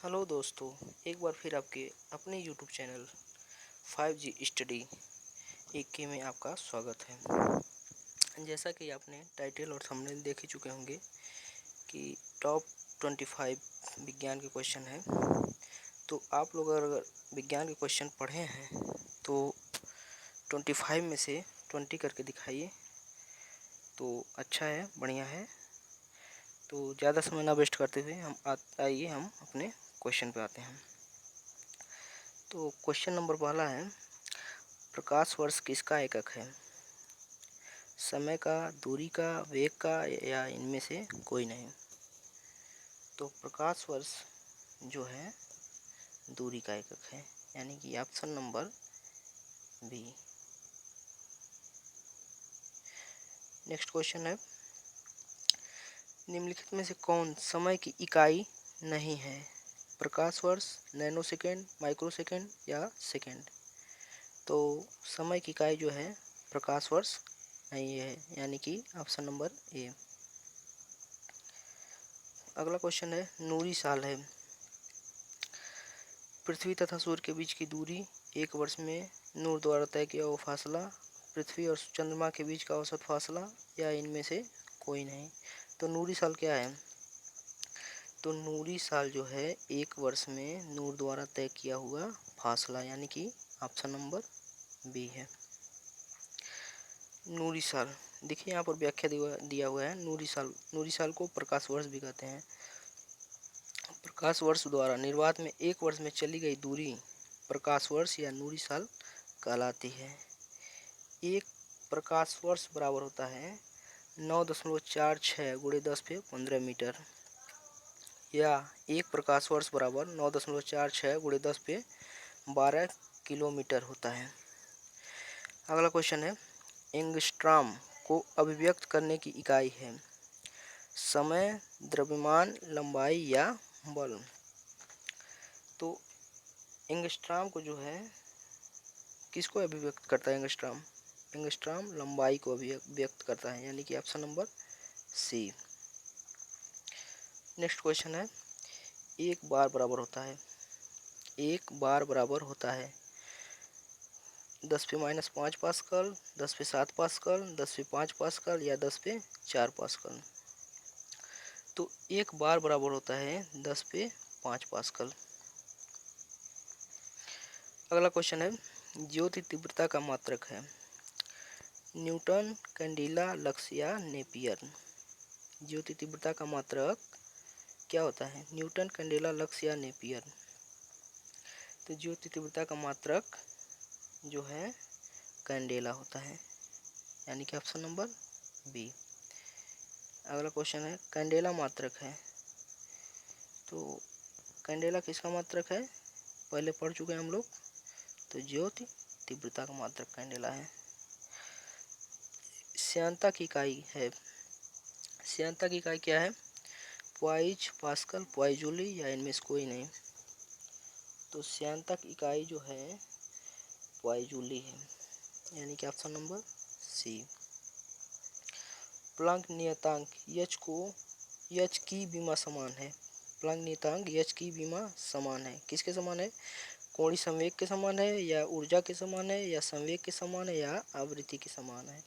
Hello दोस्तों, एक बार फिर आपके अपने यूट्यूब चैनल 5G स्टडी 21 में आपका स्वागत है। जैसा कि आपने टाइटल और थंबनेल देख ही चुके होंगे कि टॉप 25 विज्ञान के क्वेश्चन हैं। तो आप लोग अगर विज्ञान के क्वेश्चन पढ़े हैं तो 25 में से 20 करके दिखाइए तो अच्छा है, बढ़िया है। तो ज़्यादा समय ना वेस्ट करते हुए आइए हम अपने क्वेश्चन पे आते हैं। तो क्वेश्चन नंबर पहला है, प्रकाश वर्ष किसका एकक है? समय का, दूरी का, वेग का या इनमें से कोई नहीं। तो प्रकाश वर्ष जो है दूरी का एकक है, यानी कि option number B. Next question है, निम्नलिखित में से कौन समय की इकाई नहीं है? प्रकाश वर्ष, नैनो सेकेंड, माइक्रो सेकेंड या सेकेंड। तो समय की इकाई जो है प्रकाश वर्ष नहीं है, यानी कि ऑप्शन नंबर ए। अगला क्वेश्चन है, नूरी साल है। पृथ्वी तथा सूर्य के बीच की दूरी, एक वर्ष में नूर द्वारा तय किया हुआ फासला, पृथ्वी और चंद्रमा के बीच का औसत फासला या इनमें से कोई नहीं। तो नूरी साल क्या है? तो नूरी साल जो है एक वर्ष में नूर द्वारा तय किया हुआ फासला, यानी कि ऑप्शन नंबर बी है। नूरी साल देखिए, यहाँ पर व्याख्या दिया हुआ है। नूरी साल को प्रकाश वर्ष भी कहते हैं। प्रकाश वर्ष द्वारा निर्वात में एक वर्ष में चली गई दूरी प्रकाश वर्ष या नूरी साल कहलाती है। एक प्रकाश वर्ष बराबर होता है 9.46 गुणे 10 पे 15 मीटर, या एक प्रकाश वर्ष बराबर 9.46 गुणे 10 पे 12 किलोमीटर होता है। अगला क्वेश्चन है, एंगस्ट्रॉम को अभिव्यक्त करने की इकाई है? समय, द्रव्यमान, लंबाई या बल। तो एंगस्ट्रॉम को जो है किसको अभिव्यक्त करता है? एंगस्ट्रॉम लंबाई को अभिव्यक्त करता है, यानी कि option number C. Next question है, एक बार बराबर होता है, एक बार बराबर होता है 10 पे -5 पास्कल, 10 पे 7 पास्कल, 10 पे 5 पास्कल या 10 पे 4 पास्कल। तो एक बार बराबर होता है 10 पे 5 पास्कल। अगला क्वेश्चन है, ज्योति तीव्रता का मात्रक है? न्यूटन, कैंडिला, लक्स या नेपियर। ज्योति तीव्रता का मात्रक क्या होता है? न्यूटन, कैंडेला, लक्स या नेपियर। तो ज्योति तीव्रता का मात्रक जो है कैंडेला होता है, यानी कि ऑप्शन नंबर बी। अगला क्वेश्चन है, कैंडेला मात्रक है। तो कैंडेला किसका मात्रक है? पहले पढ़ चुके हैं हम लोग। तो ज्योति तीव्रता का मात्रक कैंडेला है। श्यानता की इकाई है। श्यानता की इकाई क्या है? पॉइज, पास्कल, पॉइजूली या इनमें से कोई नहीं। तो श्यानता की इकाई जो है पॉइजूली है, यानी कि ऑप्शन नंबर सी। प्लैंक नियतांक एच की विमा समान है। प्लैंक नियतांक एच की विमा समान है, किसके समान है? कोणीय संवेग के समान है, या ऊर्जा के समान है, या संवेग के समान है, या आवृत्ति के समान है।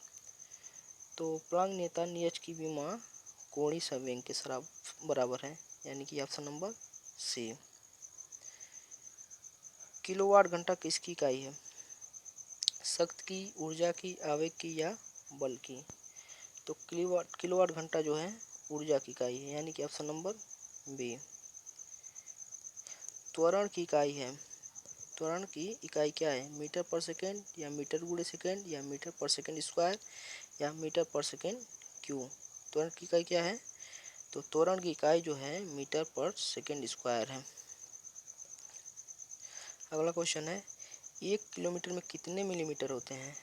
तो प्लैंक नियतांक एच की विमा कोणीय संवेग के बराबर है, यानी कि ऑप्शन नंबर सी। किलोवाट घंटा किसकी इकाई है? शक्ति की, ऊर्जा की, आवेग की या बल की। तो किलोवाट घंटा जो है ऊर्जा की इकाई है, यानी कि ऑप्शन नंबर बी। त्वरण की इकाई है। त्वरण की इकाई क्या है? मीटर पर सेकेंड या मीटर गुणे सेकेंड या मीटर पर सेकेंड स्क्वायर या मीटर पर सेकेंड क्यूब। त्वरण की इकाई क्या है? तो त्वरण की इकाई जो है मीटर पर सेकेंड स्क्वायर है। अगला क्वेश्चन है, 1 किलोमीटर में कितने मिलीमीटर होते हैं?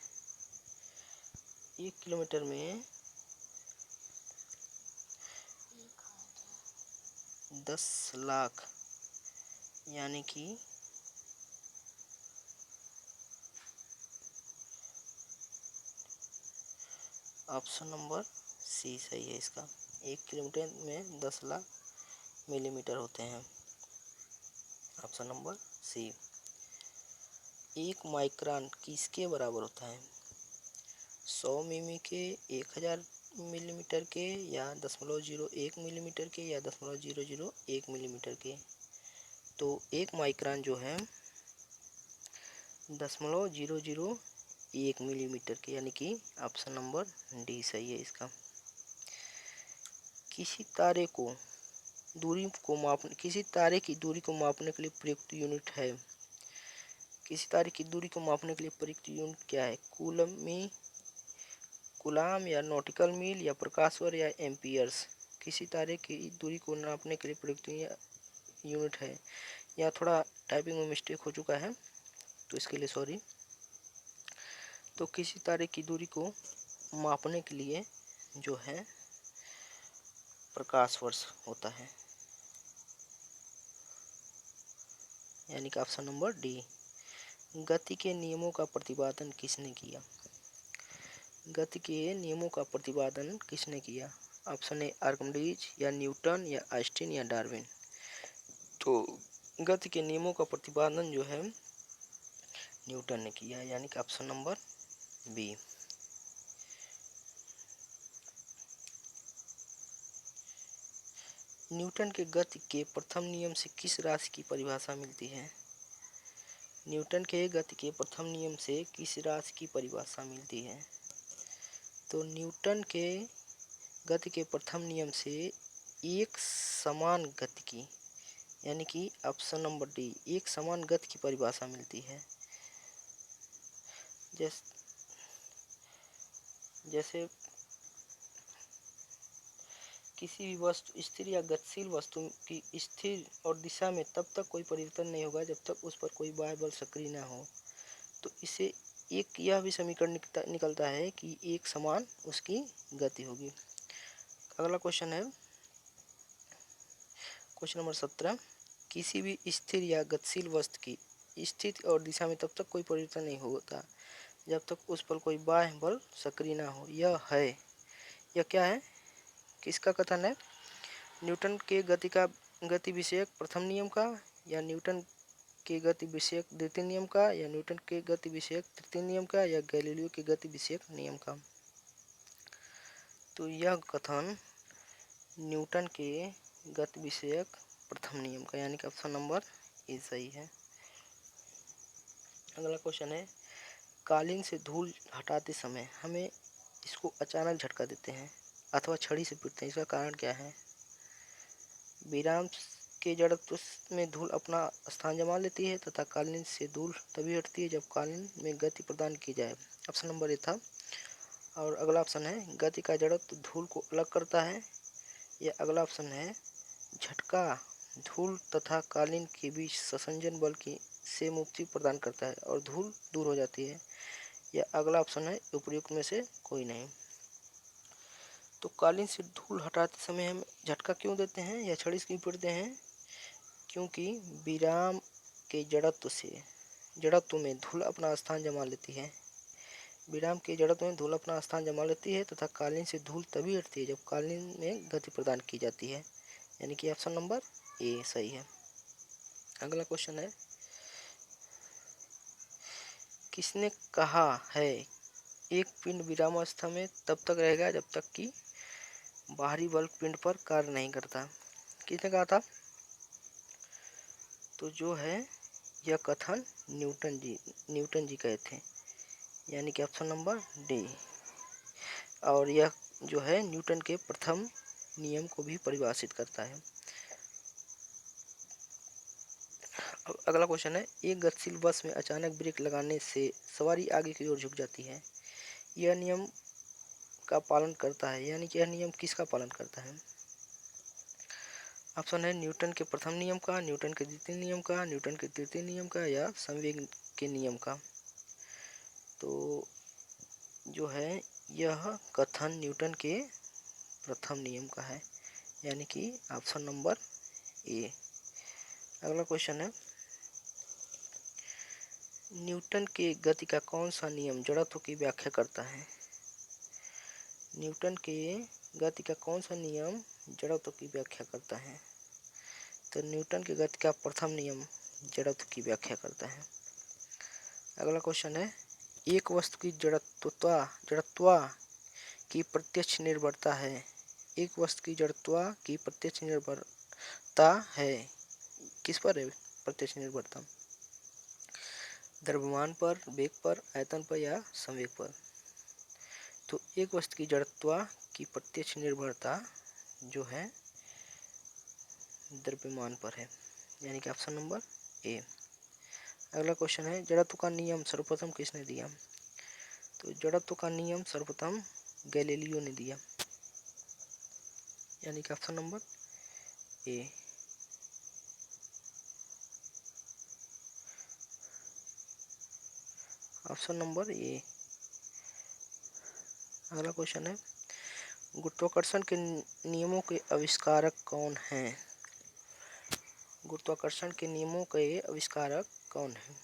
1 किलोमीटर में 10 लाख, यानी कि ऑप्शन नंबर सी सही है इसका। 1 किलोमीटर में 10 लाख मिलीमीटर होते हैं। ऑप्शन नंबर सी। 1 माइक्रोन किसके बराबर होता है? 100 मिमी के, 1000 मिलीमीटर के, या 0.01 मिलीमीटर के, या 0.001 मिलीमीटर के। तो 1 माइक्रोन जो है 0.001 मिलीमीटर के, यानी कि ऑप्शन नंबर डी सही है इसका। किसी तारे की दूरी को मापने के लिए प्रयुक्त यूनिट है। किसी तारे की दूरी को मापने के लिए प्रयुक्त यूनिट क्या है? कूलाम या नॉटिकल मील या प्रकाश वर्ष या एम्पियर्स। किसी तारे की दूरी को नापने के लिए प्रयुक्त यूनिट है। या थोड़ा टाइपिंग में मिस्टेक हो चुका है तो इसके लिए सॉरी। तो किसी तारे की दूरी को मापने के लिए जो है प्रकाश वर्ष होता है, यानी कि ऑप्शन नंबर डी। गति के नियमों का प्रतिपादन किसने किया? गति के नियमों का प्रतिपादन किसने किया? ऑप्शन ए आर्किमिडीज, या न्यूटन, या आइंस्टीन, या डार्विन। तो गति के नियमों का प्रतिपादन जो है न्यूटन ने किया, यानी कि ऑप्शन नंबर बी। न्यूटन के गति के प्रथम नियम से किस राशि की परिभाषा मिलती है? न्यूटन के गति के प्रथम नियम से किस राशि की परिभाषा मिलती है? तो न्यूटन के गति के प्रथम नियम से एक समान गति की, यानी कि ऑप्शन नंबर डी, एक समान गति की परिभाषा मिलती है। जैसे किसी भी वस्तु, स्थिर या गतिशील वस्तु की स्थिर और दिशा में तब तक कोई परिवर्तन नहीं होगा जब तक उस पर कोई बाह्य बल सक्रिय न हो। तो इसे एक यह भी समीकरण निकलता है कि एक समान उसकी गति होगी। अगला क्वेश्चन है क्वेश्चन नंबर 17। किसी भी स्थिर या गतिशील वस्तु की स्थिति और दिशा में तब तक कोई परिवर्तन नहीं होता जब तक उस पर कोई बाह्य बल सक्रिय ना हो। यह क्या है, किसका कथन है? न्यूटन के गति विषयक प्रथम नियम का, या न्यूटन के गति विषयक द्वितीय नियम का, या न्यूटन के गति विषयक तृतीय नियम का, या गैलीलियो के गति विषयक नियम का। तो यह कथन न्यूटन के गति विषयक प्रथम नियम का, यानी कि ऑप्शन नंबर ए सही है। अगला क्वेश्चन है, कालीन से धूल हटाते समय हमें इसको अचानक झटका देते हैं अथवा छड़ी से पीटते हैं, इसका कारण क्या है? विराम के जड़त्व में धूल अपना स्थान जमा लेती है तथा कालीन से धूल तभी हटती है जब कालीन में गति प्रदान की जाए। ऑप्शन नंबर ए था। और अगला ऑप्शन है, गति का जड़त्व धूल को अलग करता है। या अगला ऑप्शन है, झटका धूल तथा कालीन के बीच संसंजन बल की से मुक्ति प्रदान करता है और धूल दूर हो जाती है। या अगला ऑप्शन है, उपयुक्त में से कोई नहीं। तो कालीन से धूल हटाते समय हम झटका क्यों देते हैं या छड़ी से क्यों पीटते हैं? क्योंकि विराम के जड़त्व में धूल अपना स्थान जमा लेती है। विराम के जड़त्व में धूल अपना स्थान जमा लेती है तथा कालीन से धूल तभी हटती है जब कालीन में गति प्रदान की जाती है, यानी कि ऑप्शन नंबर ए सही है। अगला क्वेश्चन है, किसने कहा है एक पिंड विरामावस्था में तब तक रहेगा जब तक कि बाहरी बल पिंड पर कार्य नहीं करता? किसने कहा था? तो जो है यह कथन न्यूटन जी कहे थे, यानी कि ऑप्शन नंबर डी। और यह जो है न्यूटन के प्रथम नियम को भी परिभाषित करता है। अब अगला क्वेश्चन है, एक गतिशील बस में अचानक ब्रेक लगाने से सवारी आगे की ओर झुक जाती है, यह नियम का पालन करता है, यानी कि यह नियम किसका पालन करता है? ऑप्शन है, न्यूटन के प्रथम नियम का, न्यूटन के द्वितीय नियम का, न्यूटन के तृतीय नियम का, या संवेग के नियम का। तो जो है यह कथन न्यूटन के प्रथम नियम का है, यानी कि ऑप्शन नंबर ए। अगला क्वेश्चन है, न्यूटन के गति का कौन सा नियम जड़त्व की व्याख्या करता है? न्यूटन के गति का कौन सा नियम जड़त्व की व्याख्या करता है? तो न्यूटन के गति का प्रथम नियम जड़त्व की व्याख्या करता है। अगला क्वेश्चन है, एक वस्तु की जड़त्व की प्रत्यक्ष निर्भरता है। एक वस्तु की जड़त्व की प्रत्यक्ष निर्भरता है, किस पर है प्रत्यक्ष निर्भरता? द्रव्यमान पर, वेग पर, आयतन पर या संवेग पर? तो एक वस्तु की जड़त्व की प्रत्यक्ष निर्भरता जो है द्रव्यमान पर है, यानी कि ऑप्शन नंबर ए। अगला क्वेश्चन है, जड़त्व का नियम सर्वप्रथम किसने दिया? तो जड़त्व का नियम सर्वप्रथम गैलीलियो ने दिया, यानी कि option number A. Option number A. अगला क्वेश्चन है, गुरुत्वाकर्षण के नियमों के आविष्कारक कौन हैं? गुरुत्वाकर्षण के नियमों के आविष्कारक कौन हैं?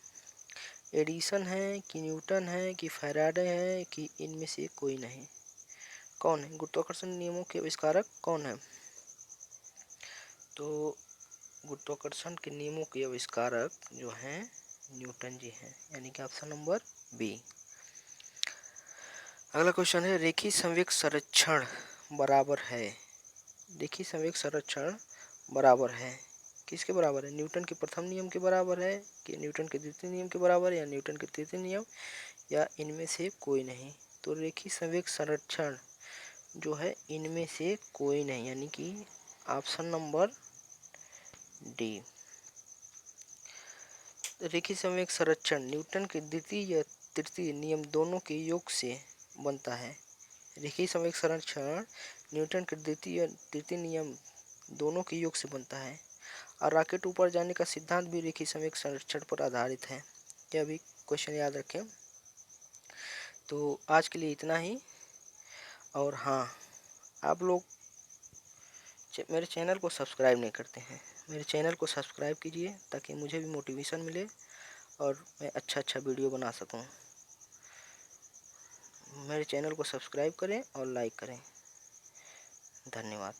एडिसन है कि न्यूटन है कि फैराडे है कि इनमें से कोई नहीं? कौन है गुरुत्वाकर्षण नियमों के आविष्कारक कौन है? तो गुरुत्वाकर्षण के नियमों के आविष्कारक जो हैं न्यूटन जी हैं, यानी कि ऑप्शन नंबर बी। अगला क्वेश्चन है, रेखीय संवेग संरक्षण बराबर है। रेखीय संवेग संरक्षण बराबर है, किसके बराबर है? न्यूटन के प्रथम नियम के बराबर है कि न्यूटन के द्वितीय नियम के बराबर है, या न्यूटन के तृतीय नियम, या इनमें से कोई नहीं? तो रेखीय संवेग संरक्षण जो है इनमें से कोई नहीं, यानी कि ऑप्शन नंबर डी। रेखीय संवेग संरक्षण न्यूटन के द्वितीय या तृतीय नियम दोनों के योग से बनता है। रेखीय संवेग संरक्षण न्यूटन के द्वितीय या तृतीय नियम दोनों के योग से बनता है, और रॉकेट ऊपर जाने का सिद्धांत भी रेखीय संवेग संरक्षण पर आधारित है। यह भी क्वेश्चन याद रखें। तो आज के लिए इतना ही। और हाँ, आप लोग मेरे चैनल को सब्सक्राइब नहीं करते हैं, मेरे चैनल को सब्सक्राइब कीजिए ताकि मुझे भी मोटिवेशन मिले और मैं अच्छा वीडियो बना सकूं। मेरे चैनल को सब्सक्राइब करें और लाइक करें। धन्यवाद।